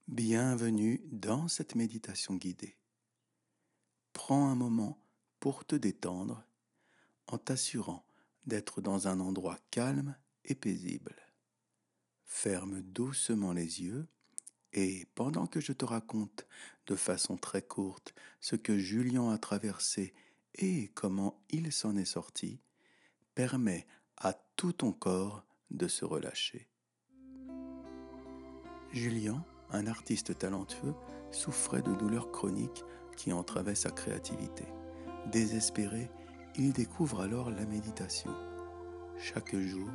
Bienvenue dans cette méditation guidée. Prends un moment pour te détendre en t'assurant d'être dans un endroit calme et paisible. Ferme doucement les yeux et pendant que je te raconte de façon très courte ce que Julien a traversé et comment il s'en est sorti, permets à tout ton corps de se relâcher. Julien, un artiste talentueux, souffrait de douleurs chroniques qui entravaient sa créativité. Désespéré, il découvre alors la méditation. Chaque jour,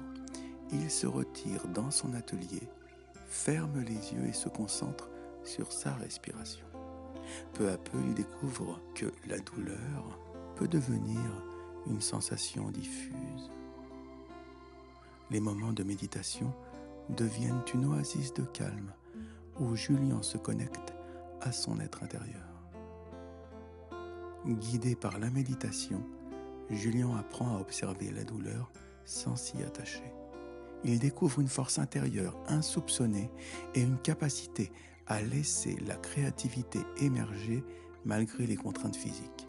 il se retire dans son atelier, ferme les yeux et se concentre sur sa respiration. Peu à peu, il découvre que la douleur peut devenir une sensation diffuse. Les moments de méditation deviennent une oasis de calme où Julien se connecte à son être intérieur. Guidé par la méditation, Julien apprend à observer la douleur sans s'y attacher. Il découvre une force intérieure insoupçonnée et une capacité à laisser la créativité émerger malgré les contraintes physiques.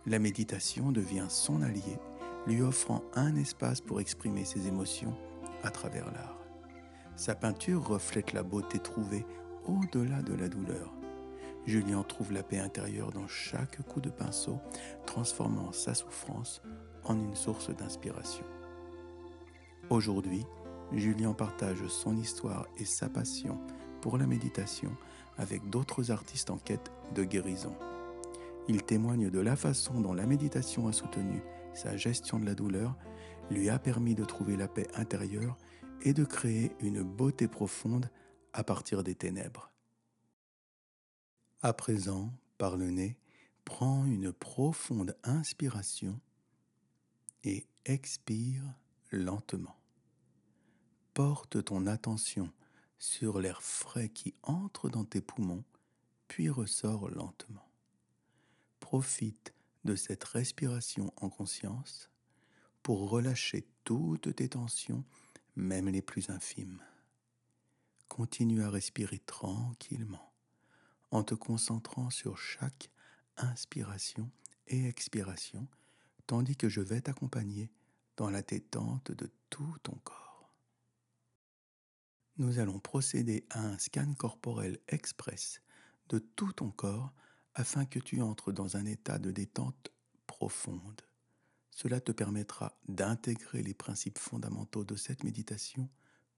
La méditation devient son allié, lui offrant un espace pour exprimer ses émotions à travers l'art. Sa peinture reflète la beauté trouvée au-delà de la douleur. Julien trouve la paix intérieure dans chaque coup de pinceau, transformant sa souffrance en une source d'inspiration. Aujourd'hui, Julien partage son histoire et sa passion pour la méditation avec d'autres artistes en quête de guérison. Il témoigne de la façon dont la méditation a soutenu sa gestion de la douleur, lui a permis de trouver la paix intérieure et de créer une beauté profonde à partir des ténèbres. À présent, par le nez, prends une profonde inspiration et expire lentement. Porte ton attention sur l'air frais qui entre dans tes poumons, puis ressort lentement. Profite de cette respiration en conscience pour relâcher toutes tes tensions, même les plus infimes. Continue à respirer tranquillement en te concentrant sur chaque inspiration et expiration, tandis que je vais t'accompagner dans la détente de tout ton corps. Nous allons procéder à un scan corporel express de tout ton corps afin que tu entres dans un état de détente profonde. Cela te permettra d'intégrer les principes fondamentaux de cette méditation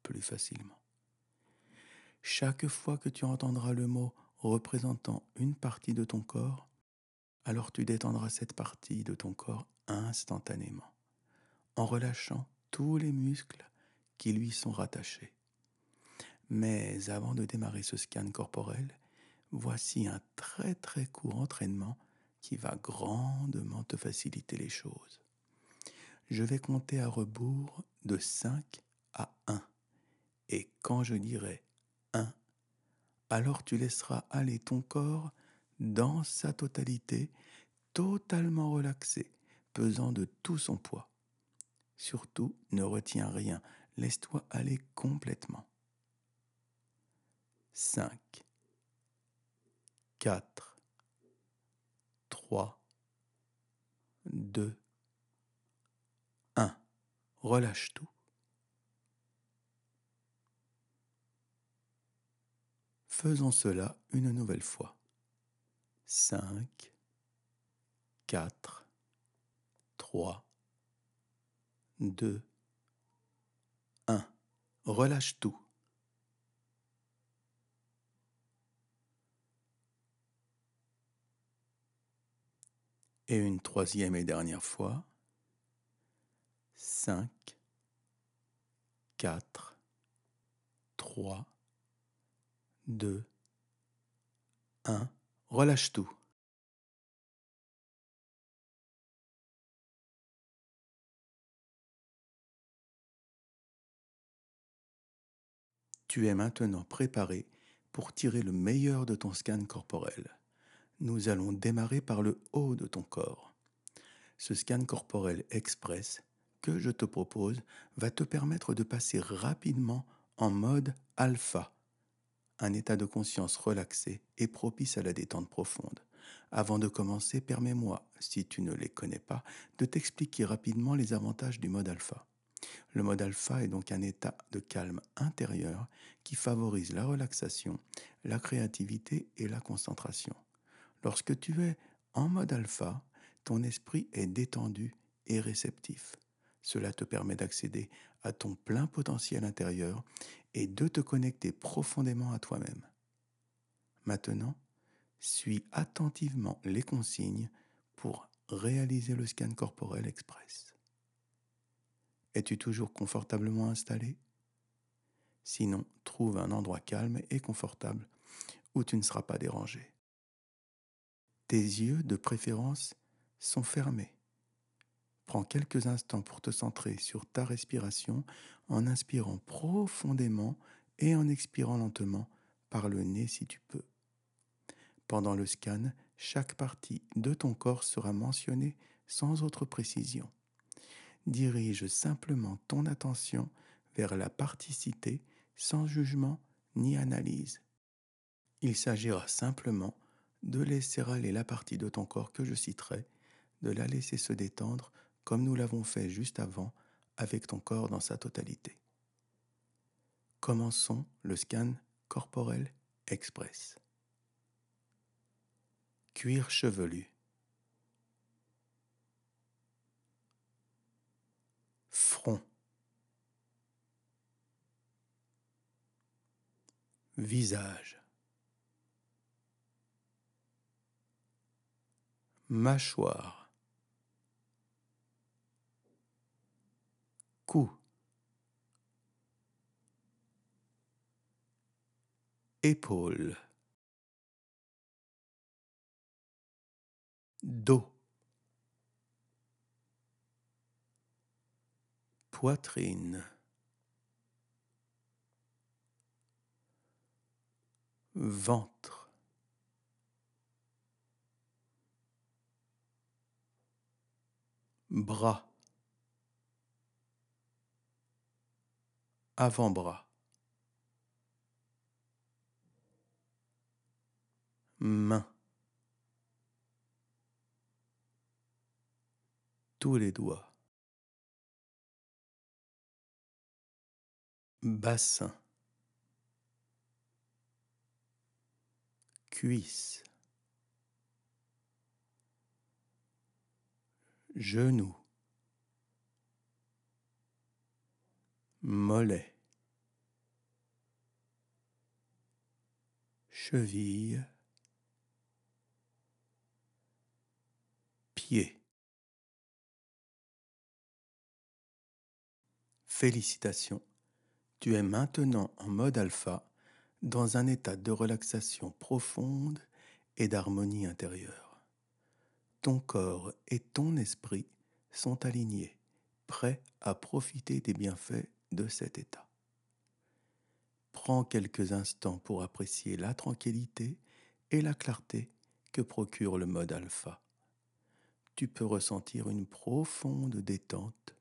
plus facilement. Chaque fois que tu entendras le mot représentant une partie de ton corps, alors tu détendras cette partie de ton corps instantanément, en relâchant tous les muscles qui lui sont rattachés. Mais avant de démarrer ce scan corporel, voici un très court entraînement qui va grandement te faciliter les choses. Je vais compter à rebours de 5 à 1. Et quand je dirai 1, alors tu laisseras aller ton corps dans sa totalité, totalement relaxé, pesant de tout son poids. Surtout, ne retiens rien, laisse-toi aller complètement. 5, 4, 3, 2, 1. Relâche tout. Faisons cela une nouvelle fois. 5, 4, 3, 2, 1. Relâche tout. Et une troisième et dernière fois. 5, 4, 3, 2, 1. Relâche tout. Tu es maintenant préparé pour tirer le meilleur de ton scan corporel. Nous allons démarrer par le haut de ton corps. Ce scan corporel express que je te propose va te permettre de passer rapidement en mode alpha, un état de conscience relaxé et propice à la détente profonde. Avant de commencer, permets-moi, si tu ne les connais pas, de t'expliquer rapidement les avantages du mode alpha. Le mode alpha est donc un état de calme intérieur qui favorise la relaxation, la créativité et la concentration. Lorsque tu es en mode alpha, ton esprit est détendu et réceptif. Cela te permet d'accéder à ton plein potentiel intérieur et de te connecter profondément à toi-même. Maintenant, suis attentivement les consignes pour réaliser le scan corporel express. Es-tu toujours confortablement installé? Sinon, trouve un endroit calme et confortable où tu ne seras pas dérangé. Tes yeux, de préférence, sont fermés. Prends quelques instants pour te centrer sur ta respiration en inspirant profondément et en expirant lentement par le nez si tu peux. Pendant le scan, chaque partie de ton corps sera mentionnée sans autre précision. Dirige simplement ton attention vers la partie citée sans jugement ni analyse. Il s'agira simplement de laisser aller la partie de ton corps que je citerai, de la laisser se détendre comme nous l'avons fait juste avant avec ton corps dans sa totalité. Commençons le scan corporel express. Cuir chevelu. Front. Visage. Mâchoire. Cou. Épaules. Dos. Poitrine. Ventre. Bras. Avant-bras. Mains. Tous les doigts. Bassin. Cuisse. Genou. Mollet. Cheville. Pied. Félicitations, tu es maintenant en mode alpha, dans un état de relaxation profonde et d'harmonie intérieure. Ton corps et ton esprit sont alignés, prêts à profiter des bienfaits de cet état. Prends quelques instants pour apprécier la tranquillité et la clarté que procure le mode alpha. Tu peux ressentir une profonde détente,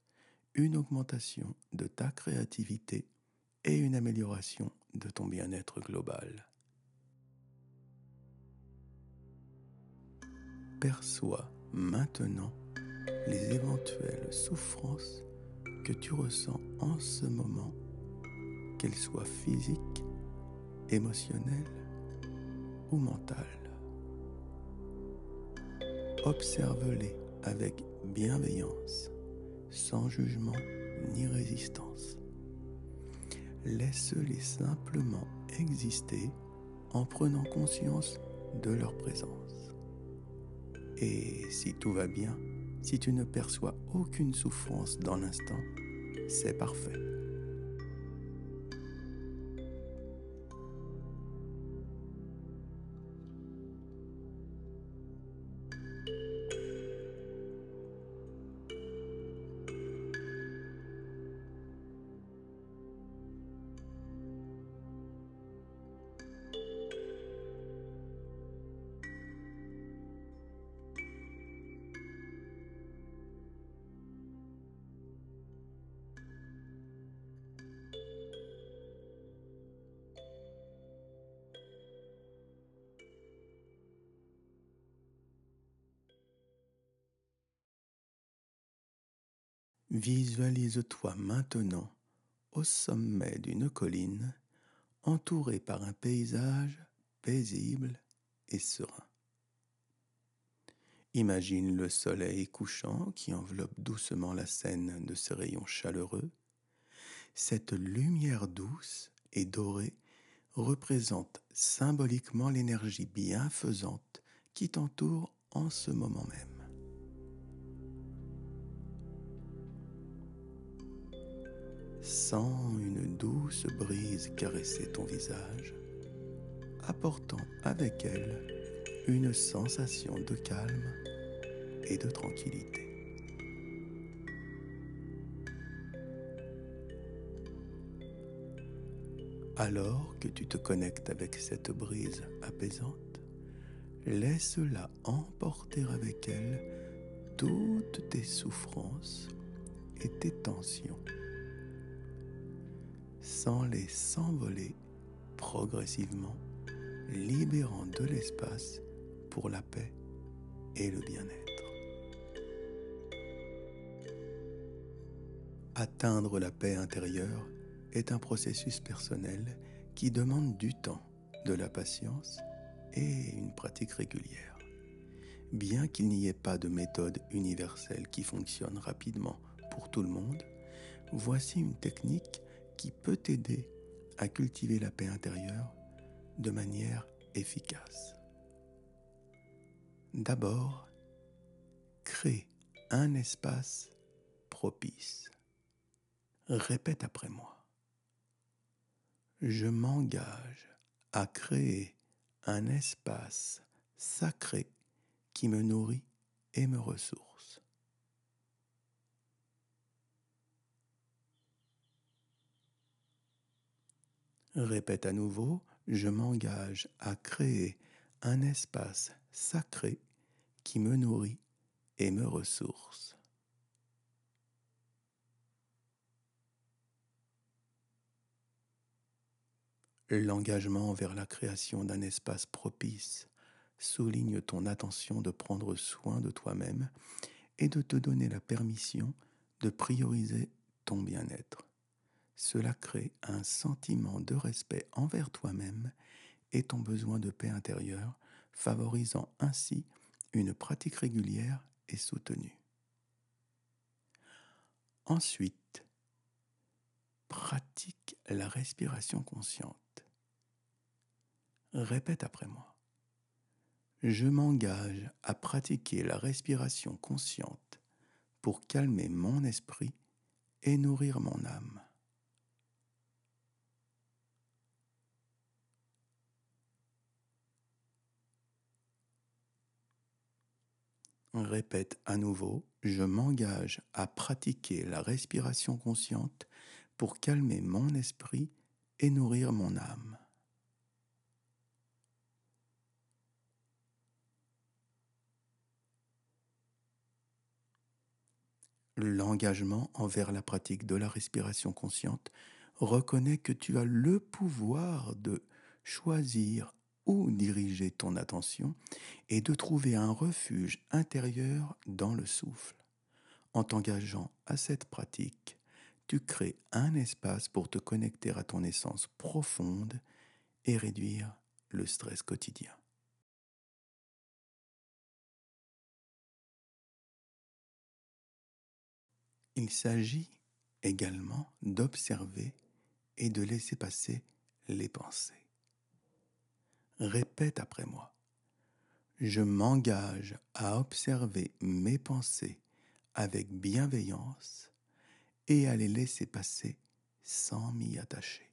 une augmentation de ta créativité et une amélioration de ton bien-être global. Perçois maintenant les éventuelles souffrances que tu ressens en ce moment, qu'elles soient physiques, émotionnelles ou mentales. Observe-les avec bienveillance, sans jugement ni résistance. Laisse-les simplement exister en prenant conscience de leur présence. Et si tout va bien, si tu ne perçois aucune souffrance dans l'instant, c'est parfait. Visualise-toi maintenant au sommet d'une colline, entouré par un paysage paisible et serein. Imagine le soleil couchant qui enveloppe doucement la scène de ses rayons chaleureux. Cette lumière douce et dorée représente symboliquement l'énergie bienfaisante qui t'entoure en ce moment même. Sens une douce brise caresser ton visage, apportant avec elle une sensation de calme et de tranquillité. Alors que tu te connectes avec cette brise apaisante, laisse-la emporter avec elle toutes tes souffrances et tes tensions, sans les s'envoler progressivement, libérant de l'espace pour la paix et le bien-être. Atteindre la paix intérieure est un processus personnel qui demande du temps, de la patience et une pratique régulière. Bien qu'il n'y ait pas de méthode universelle qui fonctionne rapidement pour tout le monde, voici une technique qui peut t'aider à cultiver la paix intérieure de manière efficace. D'abord, crée un espace propice. Répète après moi. Je m'engage à créer un espace sacré qui me nourrit et me ressource. Répète à nouveau, je m'engage à créer un espace sacré qui me nourrit et me ressource. L'engagement vers la création d'un espace propice souligne ton attention de prendre soin de toi-même et de te donner la permission de prioriser ton bien-être. Cela crée un sentiment de respect envers toi-même et ton besoin de paix intérieure, favorisant ainsi une pratique régulière et soutenue. Ensuite, pratique la respiration consciente. Répète après moi. Je m'engage à pratiquer la respiration consciente pour calmer mon esprit et nourrir mon âme. Répète à nouveau, je m'engage à pratiquer la respiration consciente pour calmer mon esprit et nourrir mon âme. L'engagement envers la pratique de la respiration consciente reconnaît que tu as le pouvoir de choisir où diriger ton attention et de trouver un refuge intérieur dans le souffle. En t'engageant à cette pratique, tu crées un espace pour te connecter à ton essence profonde et réduire le stress quotidien. Il s'agit également d'observer et de laisser passer les pensées. Répète après moi. Je m'engage à observer mes pensées avec bienveillance et à les laisser passer sans m'y attacher.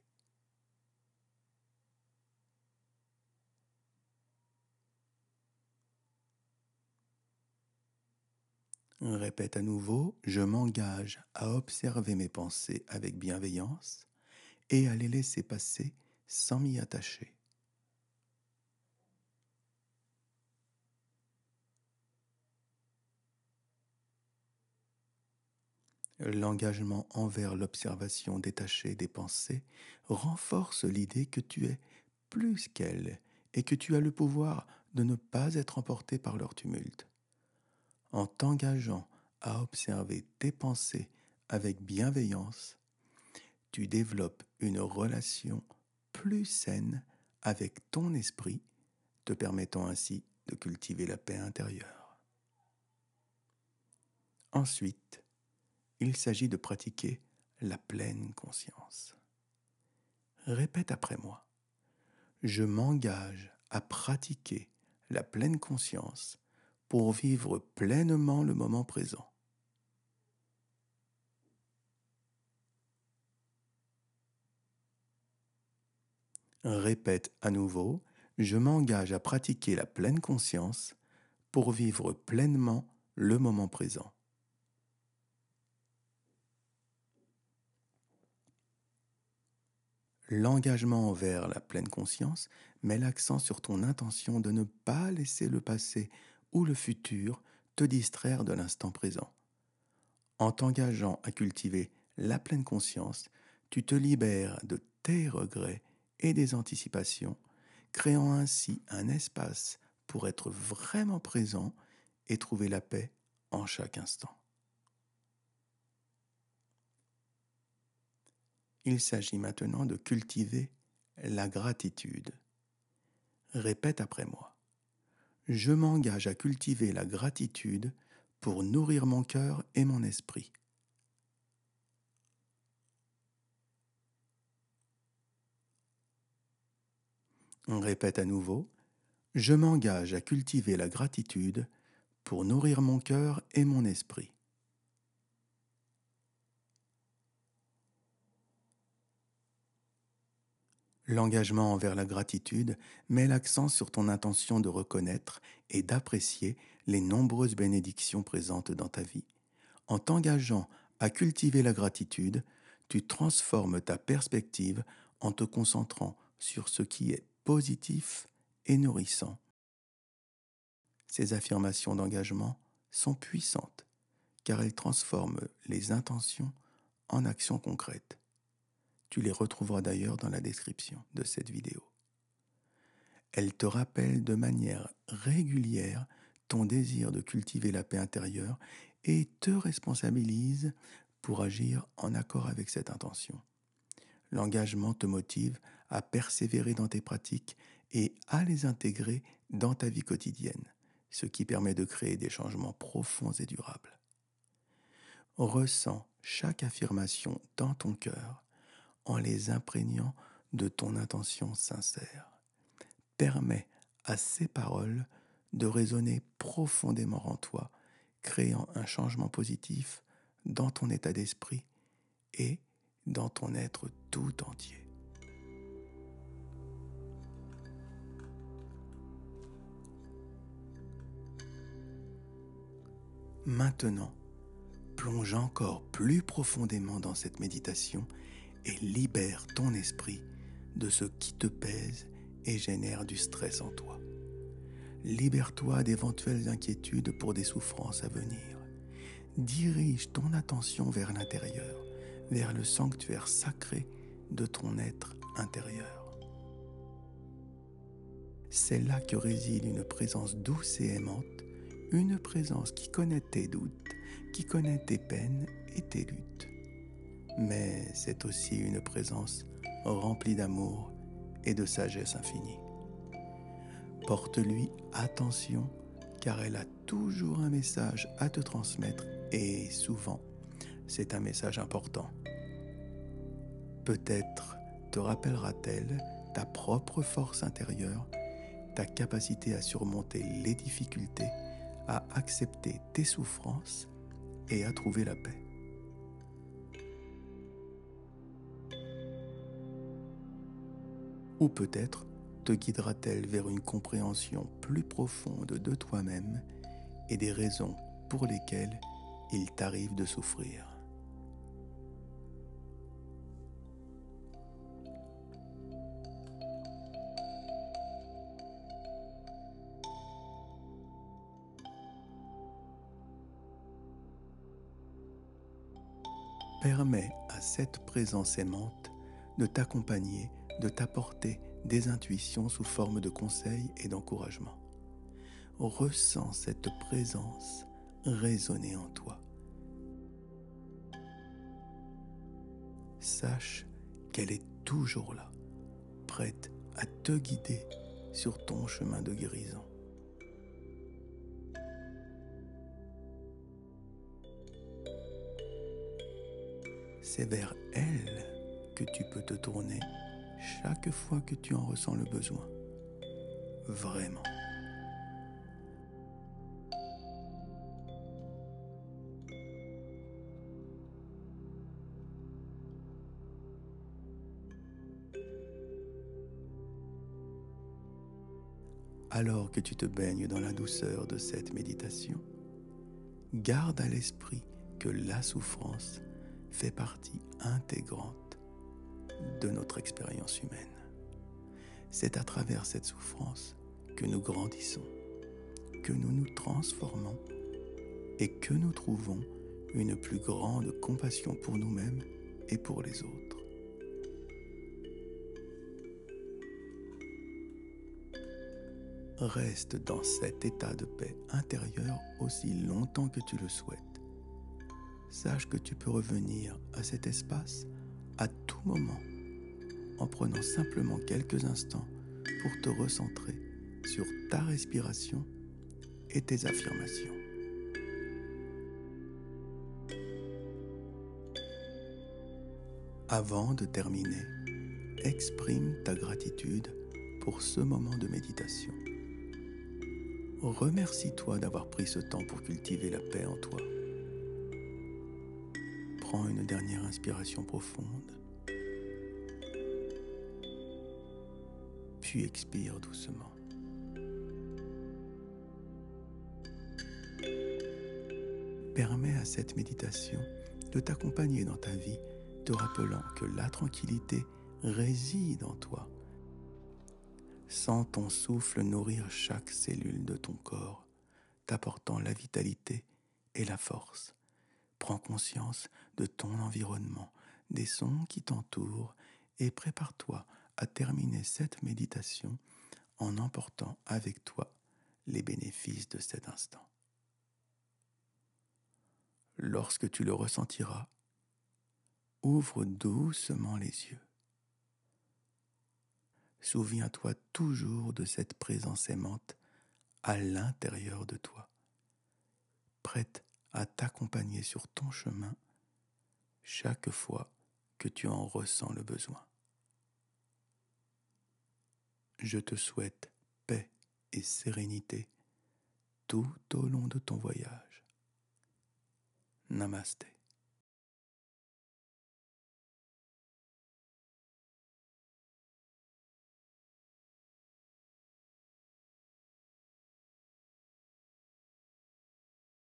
Répète à nouveau, je m'engage à observer mes pensées avec bienveillance et à les laisser passer sans m'y attacher. L'engagement envers l'observation détachée des pensées renforce l'idée que tu es plus qu'elles et que tu as le pouvoir de ne pas être emporté par leur tumulte. En t'engageant à observer tes pensées avec bienveillance, tu développes une relation plus saine avec ton esprit, te permettant ainsi de cultiver la paix intérieure. Ensuite, il s'agit de pratiquer la pleine conscience. Répète après moi. Je m'engage à pratiquer la pleine conscience pour vivre pleinement le moment présent. Répète à nouveau, je m'engage à pratiquer la pleine conscience pour vivre pleinement le moment présent. L'engagement envers la pleine conscience met l'accent sur ton intention de ne pas laisser le passé ou le futur te distraire de l'instant présent. En t'engageant à cultiver la pleine conscience, tu te libères de tes regrets et des anticipations, créant ainsi un espace pour être vraiment présent et trouver la paix en chaque instant. Il s'agit maintenant de cultiver la gratitude. Répète après moi. Je m'engage à cultiver la gratitude pour nourrir mon cœur et mon esprit. On répète à nouveau. Je m'engage à cultiver la gratitude pour nourrir mon cœur et mon esprit. L'engagement envers la gratitude met l'accent sur ton intention de reconnaître et d'apprécier les nombreuses bénédictions présentes dans ta vie. En t'engageant à cultiver la gratitude, tu transformes ta perspective en te concentrant sur ce qui est positif et nourrissant. Ces affirmations d'engagement sont puissantes car elles transforment les intentions en actions concrètes. Tu les retrouveras d'ailleurs dans la description de cette vidéo. Elles te rappellent de manière régulière ton désir de cultiver la paix intérieure et te responsabilisent pour agir en accord avec cette intention. L'engagement te motive à persévérer dans tes pratiques et à les intégrer dans ta vie quotidienne, ce qui permet de créer des changements profonds et durables. Ressens chaque affirmation dans ton cœur en les imprégnant de ton intention sincère. Permets à ces paroles de résonner profondément en toi, créant un changement positif dans ton état d'esprit et dans ton être tout entier. Maintenant, plonge encore plus profondément dans cette méditation et libère ton esprit de ce qui te pèse et génère du stress en toi. Libère-toi d'éventuelles inquiétudes pour des souffrances à venir. Dirige ton attention vers l'intérieur, vers le sanctuaire sacré de ton être intérieur. C'est là que réside une présence douce et aimante, une présence qui connaît tes doutes, qui connaît tes peines et tes luttes. Mais c'est aussi une présence remplie d'amour et de sagesse infinie. Porte-lui attention car elle a toujours un message à te transmettre et souvent, c'est un message important. Peut-être te rappellera-t-elle ta propre force intérieure, ta capacité à surmonter les difficultés, à accepter tes souffrances et à trouver la paix. Ou peut-être te guidera-t-elle vers une compréhension plus profonde de toi-même et des raisons pour lesquelles il t'arrive de souffrir. Permets à cette présence aimante de t'accompagner, de t'apporter des intuitions sous forme de conseils et d'encouragement. Ressens cette présence résonner en toi. sache qu'elle est toujours là, prête à te guider sur ton chemin de guérison. C'est vers elle que tu peux te tourner chaque fois que tu en ressens le besoin. Vraiment. Alors que tu te baignes dans la douceur de cette méditation, garde à l'esprit que la souffrance fait partie intégrante de notre expérience humaine. C'est à travers cette souffrance que nous grandissons, que nous nous transformons et que nous trouvons une plus grande compassion pour nous-mêmes et pour les autres. Reste dans cet état de paix intérieure aussi longtemps que tu le souhaites. Sache que tu peux revenir à cet espace à tout moment en prenant simplement quelques instants pour te recentrer sur ta respiration et tes affirmations. Avant de terminer, exprime ta gratitude pour ce moment de méditation. Remercie-toi d'avoir pris ce temps pour cultiver la paix en toi. Prends une dernière inspiration profonde, puis expire doucement. Permets à cette méditation de t'accompagner dans ta vie, te rappelant que la tranquillité réside en toi. Sens ton souffle nourrir chaque cellule de ton corps, t'apportant la vitalité et la force. Prends conscience de ton environnement, des sons qui t'entourent et prépare-toi à terminer cette méditation en emportant avec toi les bénéfices de cet instant. Lorsque tu le ressentiras, ouvre doucement les yeux. Souviens-toi toujours de cette présence aimante à l'intérieur de toi, prête à t'accompagner sur ton chemin chaque fois que tu en ressens le besoin. Je te souhaite paix et sérénité tout au long de ton voyage. Namasté.